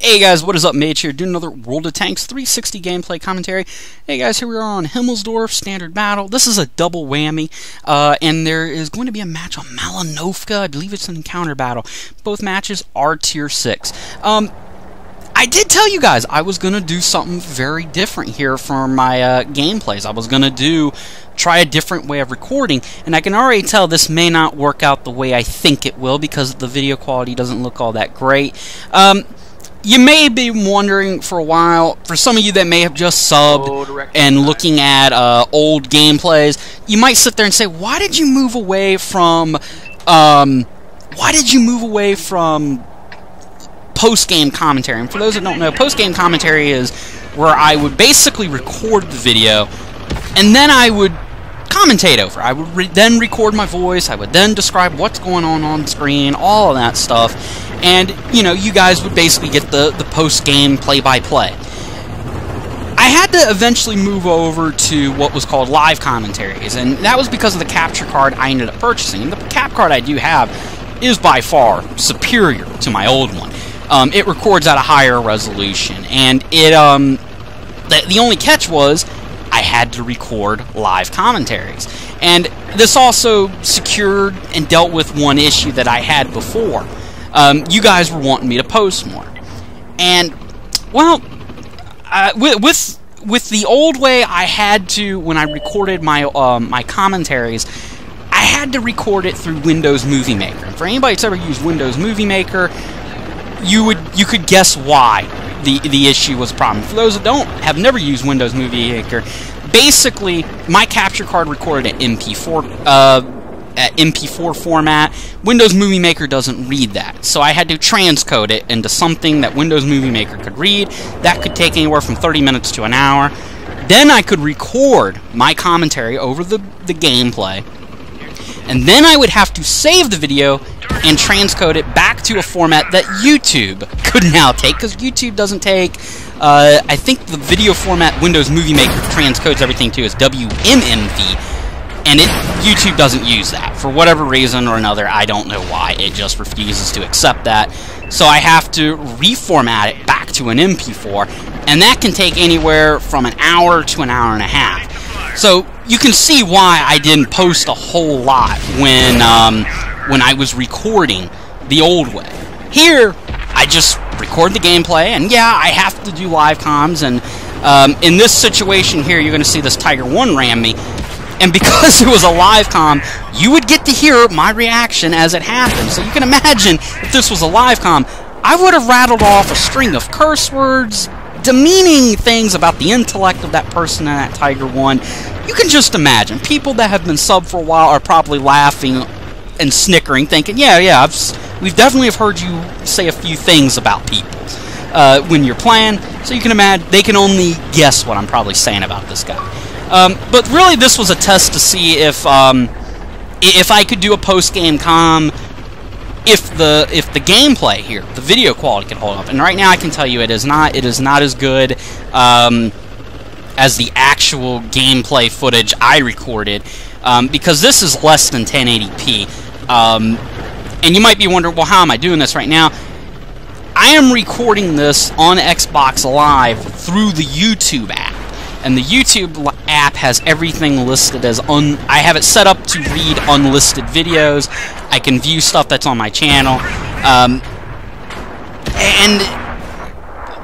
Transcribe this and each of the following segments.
Hey guys, what is up, Mage here, doing another World of Tanks 360 gameplay commentary. Hey guys, here we are on Himmelsdorf, Standard Battle. This is a double whammy, and there is going to be a match on Malinovka. I believe it's an encounter battle. Both matches are Tier 6. I did tell you guys I was going to do something very different here for my gameplays. I was going to try a different way of recording, and I can already tell this may not work out the way I think it will because the video quality doesn't look all that great. You may be wondering for a while, for some of you that may have just subbed and looking at old gameplays, you might sit there and say, why did you move away from post-game commentary? And for those that don't know, post-game commentary is where I would basically record the video and then I would commentate over. I would then record my voice, I would then describe what's going on screen, all of that stuff. And, you know, you guys would basically get the post-game play-by-play. I had to eventually move over to what was called live commentaries, and that was because of the capture card I ended up purchasing. And the cap card I do have is by far superior to my old one. It records at a higher resolution, and it the only catch was I had to record live commentaries. And this also secured and dealt with one issue that I had before. You guys were wanting me to post more, and well, with the old way, I had to, when I recorded my my commentaries, I had to record it through Windows Movie Maker. And for anybody that's ever used Windows Movie Maker, you could guess why the issue was a problem. For those that have never used Windows Movie Maker, basically my capture card recorded at MP4 format. Windows Movie Maker doesn't read that, so I had to transcode it into something that Windows Movie Maker could read. That could take anywhere from 30 minutes to an hour. Then I could record my commentary over the gameplay, and then I would have to save the video and transcode it back to a format that YouTube could now take, because YouTube doesn't take, I think the video format Windows Movie Maker transcodes everything to is WMMV, and YouTube doesn't use that. For whatever reason or another, I don't know why, it just refuses to accept that. So I have to reformat it back to an MP4, and that can take anywhere from an hour to an hour and a half. So you can see why I didn't post a whole lot when I was recording the old way. Here, I just record the gameplay, and yeah, I have to do live comms, and in this situation here, you're going to see this Tiger 1 ram me. And because it was a live comm, you would get to hear my reaction as it happened. So you can imagine, if this was a live comm, I would have rattled off a string of curse words, demeaning things about the intellect of that person in that Tiger 1. You can just imagine. People that have been subbed for a while are probably laughing and snickering, thinking, yeah, we've definitely have heard you say a few things about people when you're playing. So you can imagine, they can only guess what I'm probably saying about this guy. But really, this was a test to see if I could do a post-game comm, if the gameplay here, the video quality could hold up. And right now, I can tell you it is not as good as the actual gameplay footage I recorded, because this is less than 1080p. And you might be wondering, well, how am I doing this right now? I am recording this on Xbox Live through the YouTube app. And the YouTube app has everything listed as I have it set up to read unlisted videos. I can view stuff that's on my channel. And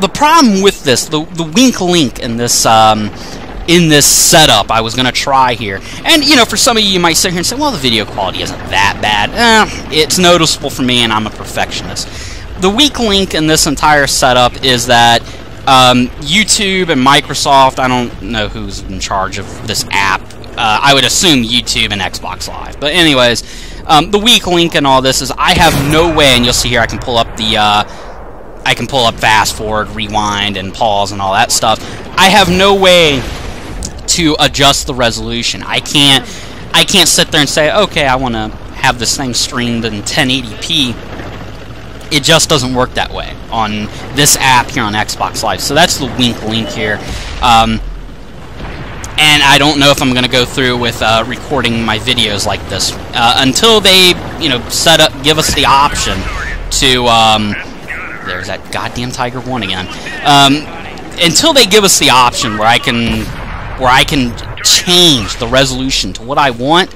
the problem with this, the weak link in this setup I was going to try here, and you know, for some of you might sit here and say, well, the video quality isn't that bad. It's noticeable for me, and I'm a perfectionist. The weak link in this entire setup is that YouTube and Microsoft, I don't know who's in charge of this app. I would assume YouTube and Xbox Live. But anyways, the weak link in all this is I have no way, and you'll see here I can pull up fast forward, rewind, and pause and all that stuff. I have no way to adjust the resolution. I can't sit there and say, okay, I want to have this thing streamed in 1080p. It just doesn't work that way on this app here on Xbox Live. So that's the weak link here. And I don't know if I'm going to go through with recording my videos like this until they, you know, give us the option to there's that goddamn Tiger 1 again. Until they give us the option where I can change the resolution to what I want,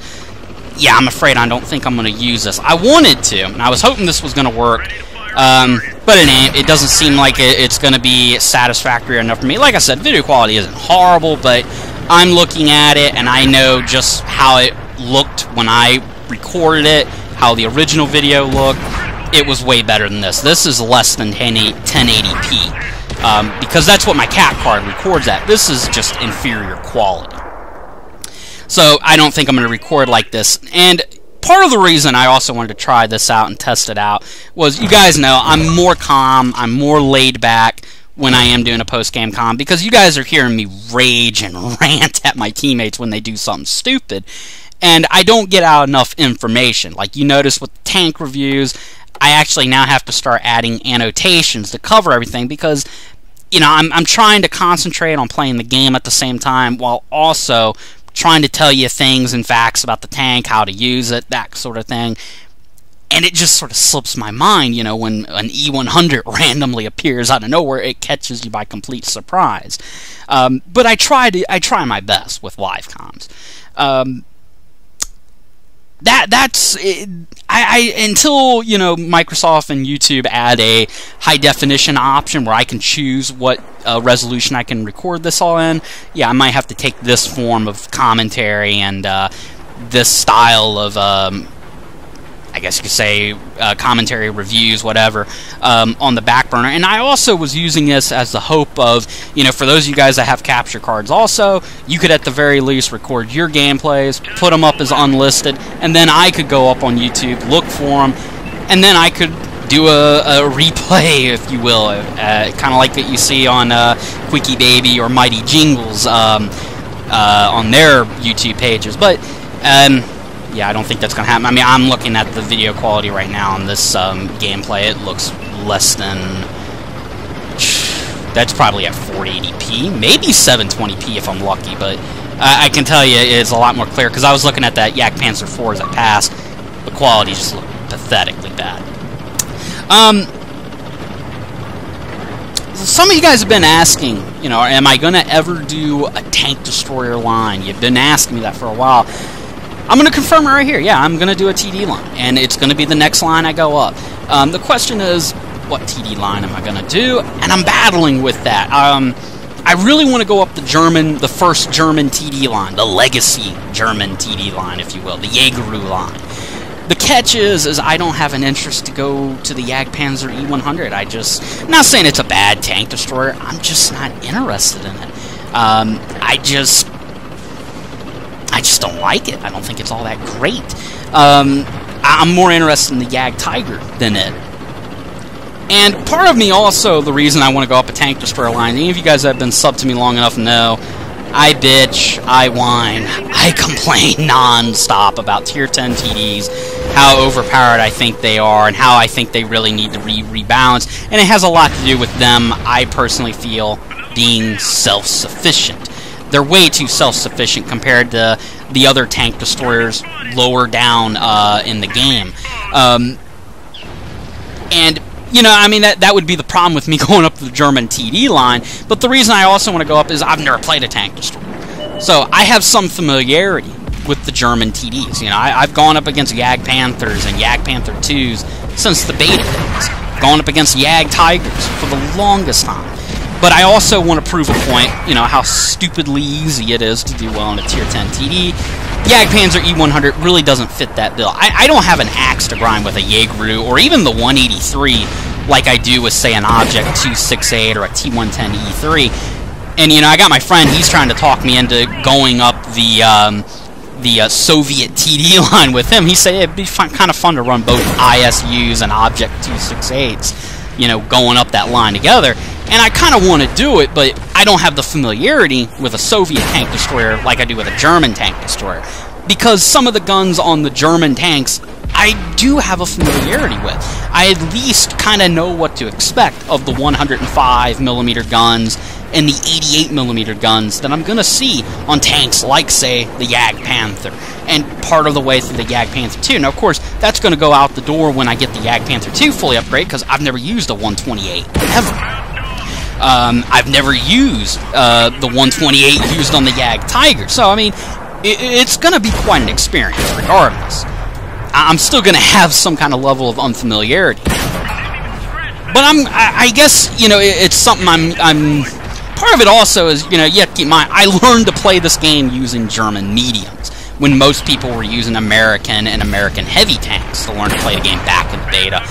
yeah, I'm afraid I don't think I'm going to use this. I wanted to, and I was hoping this was going to work, but it ain't. It doesn't seem like it's going to be satisfactory enough for me. Like I said, video quality isn't horrible, but I'm looking at it, and I know just how it looked when I recorded it, how the original video looked. It was way better than this. This is less than 1080p, because that's what my cat card records at. This is just inferior quality. So I don't think I'm going to record like this. And part of the reason I also wanted to try this out and test it out was, you guys know, I'm more calm, I'm more laid back when I am doing a post-game comm, because you guys are hearing me rage and rant at my teammates when they do something stupid, and I don't get out enough information. Like you notice with the tank reviews, I actually now have to start adding annotations to cover everything, because you know, I'm trying to concentrate on playing the game at the same time, while also trying to tell you things and facts about the tank, how to use it, that sort of thing. And it just sort of slips my mind, you know, when an E100 randomly appears out of nowhere, it catches you by complete surprise. But I try my best with live comms. Until, you know, Microsoft and YouTube add a high definition option where I can choose what resolution I can record this all in, yeah, I might have to take this form of commentary and this style of I guess you could say commentary, reviews, whatever, on the back burner. And I also was using this as the hope of, you know, for those of you guys that have capture cards also, you could at the very least record your gameplays, put them up as unlisted, and then I could go up on YouTube, look for them, and then I could do a replay, if you will, kind of like that you see on Quickie Baby or Mighty Jingles on their YouTube pages. But yeah, I don't think that's going to happen. I mean, I'm looking at the video quality right now on this gameplay. It looks less than... That's probably at 480p, maybe 720p if I'm lucky, but I can tell you it's a lot more clear, because I was looking at that Jagdtiger 4 as I passed. The quality just looked pathetically bad. Some of you guys have been asking, you know, am I going to ever do a tank destroyer line? You've been asking me that for a while. I'm going to confirm it right here. Yeah, I'm going to do a TD line, and it's going to be the next line I go up. The question is, what TD line am I going to do? And I'm battling with that. I really want to go up the first German TD line, the legacy German TD line, if you will, the Jägeru line. The catch is I don't have an interest to go to the Jagdpanzer E100. I'm not saying it's a bad tank destroyer, I'm just not interested in it. I just don't like it. I don't think it's all that great. I'm more interested in the Jagdtiger than it. And part of me also, the reason I want to go up a tank destroyer line, any of you guys that have been subbed to me long enough know, I bitch, I whine, I complain non-stop about Tier 10 TDs, how overpowered I think they are, and how I think they really need to rebalance. And it has a lot to do with them, I personally feel, being self-sufficient. They're way too self-sufficient compared to the other tank destroyers lower down in the game. And, you know, I mean, that would be the problem with me going up the German TD line. But the reason I also want to go up is I've never played a tank destroyer. So I have some familiarity with the German TDs. You know, I've gone up against Jagdpanthers and Jagdpanther 2s since the beta days. I've gone up against Jagdtigers for the longest time. But I also want to prove a point, you know, how stupidly easy it is to do well in a Tier 10 TD. Jagdpanzer E100 really doesn't fit that bill. I don't have an axe to grind with a Jägeru or even the 183 like I do with, say, an Object 268 or a T110 E3. And, you know, I got my friend, he's trying to talk me into going up the Soviet TD line with him. He said it'd be kind of fun to run both ISUs and Object 268s, you know, going up that line together. And I kind of want to do it, but I don't have the familiarity with a Soviet tank destroyer like I do with a German tank destroyer. Because some of the guns on the German tanks, I do have a familiarity with. I at least kind of know what to expect of the 105mm guns and the 88mm guns that I'm going to see on tanks like, say, the Jagdpanther, and part of the way through the Jagdpanther 2. Now, of course, that's going to go out the door when I get the Jagdpanther 2 fully upgraded, because I've never used a 128, ever. I've never used the 128 used on the Jagdtiger, so, I mean, it's going to be quite an experience, regardless. I'm still going to have some kind of level of unfamiliarity. But I guess, you know, it's something I'm part of it also is, you know, you have to keep in mind, I learned to play this game using German mediums, when most people were using American and American heavy tanks to learn to play the game back in the beta.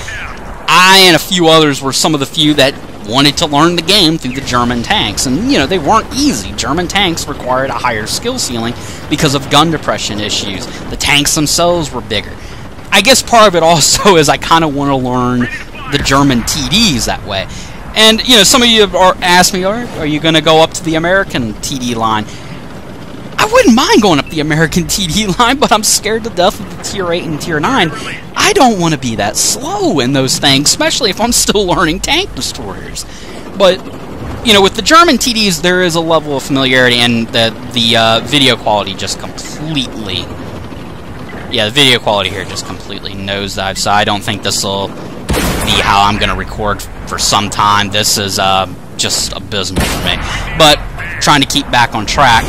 I and a few others were some of the few that wanted to learn the game through the German tanks, and, you know, they weren't easy. German tanks required a higher skill ceiling because of gun depression issues. The tanks themselves were bigger. I guess part of it also is I kind of want to learn the German TDs that way. And, you know, some of you have asked me, are you going to go up to the American TD line? I wouldn't mind going up the American TD line, but I'm scared to death of the Tier 8 and Tier 9. I don't want to be that slow in those things, especially if I'm still learning tank destroyers. But, you know, with the German TDs, there is a level of familiarity, and the video quality just completely... Yeah, the video quality here just completely nosedive, so I don't think this will be how I'm going to record for some time. This is just abysmal for me. But, trying to keep back on track.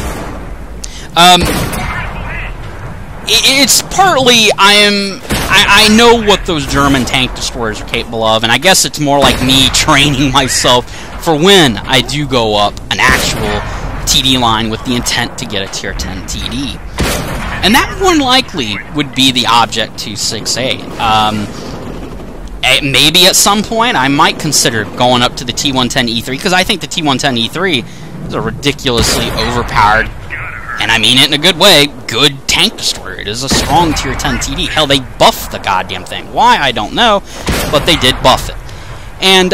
It's partly I know what those German tank destroyers are capable of, and I guess it's more like me training myself for when I do go up an actual TD line with the intent to get a Tier 10 TD. And that more than likely would be the Object 268. Maybe at some point I might consider going up to the T110E3, because I think the T110E3 is a ridiculously overpowered, and I mean it in a good way, good tank destroyer. It is a strong Tier 10 TD. Hell, they buffed the goddamn thing. Why, I don't know, but they did buff it. And,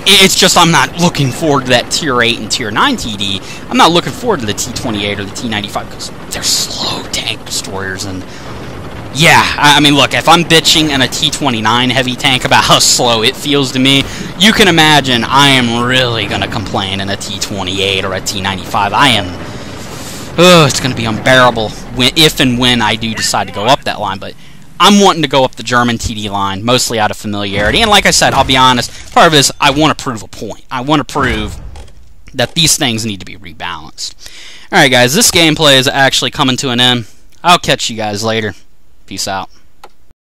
it's just I'm not looking forward to that Tier 8 and Tier 9 TD. I'm not looking forward to the T28 or the T95, because they're slow tank destroyers, and... Yeah, I mean, look, if I'm bitching in a T29 heavy tank about how slow it feels to me, you can imagine I am really going to complain in a T28 or a T95. I am... it's going to be unbearable if and when I do decide to go up that line, but I'm wanting to go up the German TD line, mostly out of familiarity, and like I said, I'll be honest, part of it is I want to prove a point. I want to prove that these things need to be rebalanced. Alright guys, this gameplay is actually coming to an end. I'll catch you guys later. Peace out.